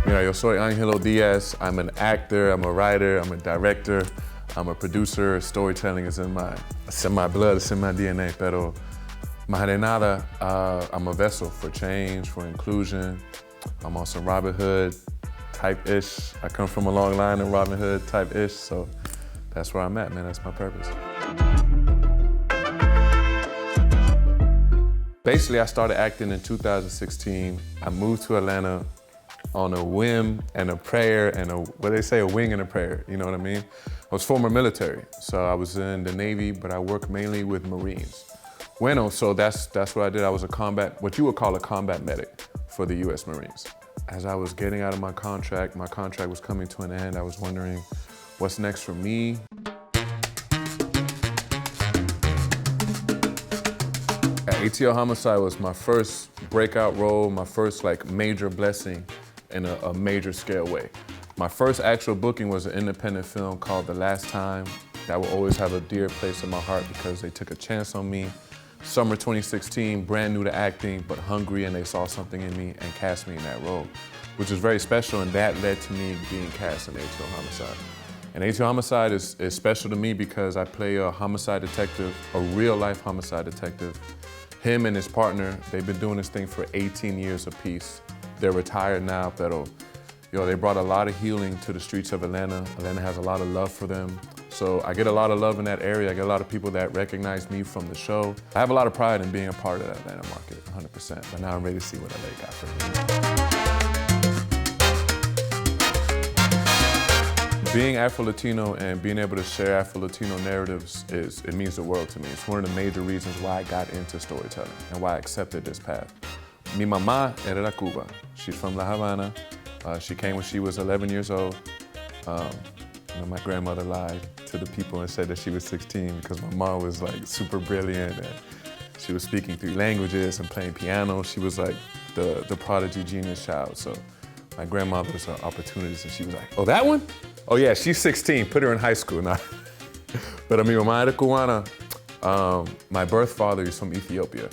Mira, yo soy Angelo Diaz. I'm an actor, I'm a writer, I'm a director, I'm a producer. Storytelling is in my blood, it's in my DNA. Pero más de nada, I'm a vessel for change, for inclusion. I'm also Robin Hood type-ish. I come from a long line of Robin Hood type-ish, so that's where I'm at, man. That's my purpose. Basically, I started acting in 2016. I moved to Atlanta on a whim and a prayer and a wing and a prayer, you know what I mean? I was former military, so I was in the Navy, but I worked mainly with Marines. So that's what I did. I was what you would call a combat medic for the US Marines. As I was getting out of my contract was coming to an end. I was wondering, what's next for me? ATL Homicide was my first breakout role, my first major blessing in a major scale way. My first actual booking was an independent film called The Last Time. That will always have a dear place in my heart because they took a chance on me. Summer 2016, brand new to acting, but hungry, and they saw something in me and cast me in that role, which was very special, and that led to me being cast in ATL Homicide. And ATL Homicide is special to me because I play a homicide detective, a real life homicide detective. Him and his partner, they've been doing this thing for 18 years apiece. They're retired now, pero they brought a lot of healing to the streets of Atlanta. Atlanta has a lot of love for them. So I get a lot of love in that area. I get a lot of people that recognize me from the show. I have a lot of pride in being a part of that Atlanta market, 100%. But now I'm ready to see what LA got for me. Being Afro-Latino and being able to share Afro-Latino narratives, it means the world to me. It's one of the major reasons why I got into storytelling and why I accepted this path. Mi mamá era de Cuba. She's from La Habana. She came when she was 11 years old. My grandmother lied to the people and said that she was 16 because my mom was super brilliant and she was speaking 3 languages and playing piano. She was the prodigy genius child. So my grandmother saw opportunities and she was like, oh, that one? Oh yeah, she's 16, put her in high school now. But mi mamá era cubana. My birth father is from Ethiopia.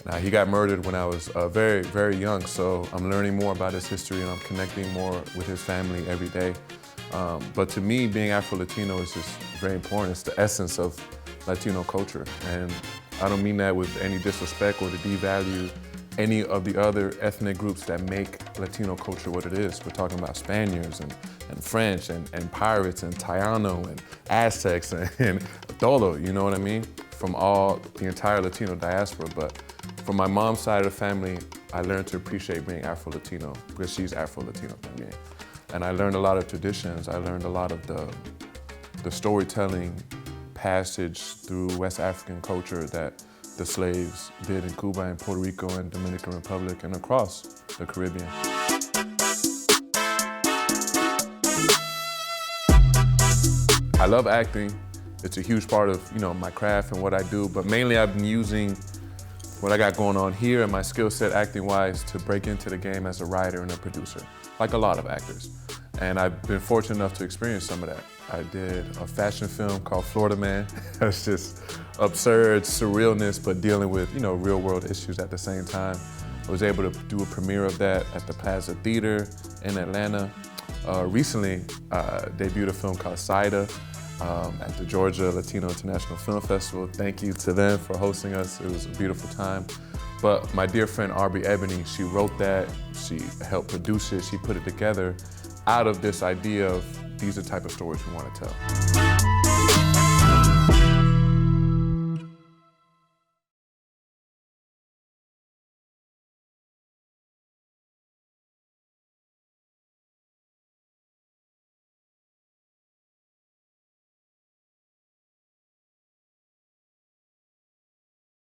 Now, he got murdered when I was very, very young, so I'm learning more about his history and I'm connecting more with his family every day. But to me, being Afro-Latino is just very important. It's the essence of Latino culture. And I don't mean that with any disrespect or to devalue any of the other ethnic groups that make Latino culture what it is. We're talking about Spaniards and French and pirates and Taino and Aztecs and todo, you know what I mean? From the entire Latino diaspora. But from my mom's side of the family, I learned to appreciate being Afro-Latino because she's Afro-Latino también. And I learned a lot of traditions. I learned a lot of the storytelling passage through West African culture that the slaves did in Cuba and Puerto Rico and Dominican Republic and across the Caribbean. I love acting. It's a huge part of my craft and what I do, but mainly I've been using what I got going on here and my skill set acting-wise to break into the game as a writer and a producer, like a lot of actors. And I've been fortunate enough to experience some of that. I did a fashion film called Florida Man. It's just absurd surrealness, but dealing with real world issues at the same time. I was able to do a premiere of that at the Plaza Theater in Atlanta. Recently, debuted a film called Saida at the Georgia Latino International Film Festival. Thank you to them for hosting us. It was a beautiful time. But my dear friend Aubrey Ebony, she wrote that, she helped produce it, she put it together out of this idea of these are the type of stories we want to tell.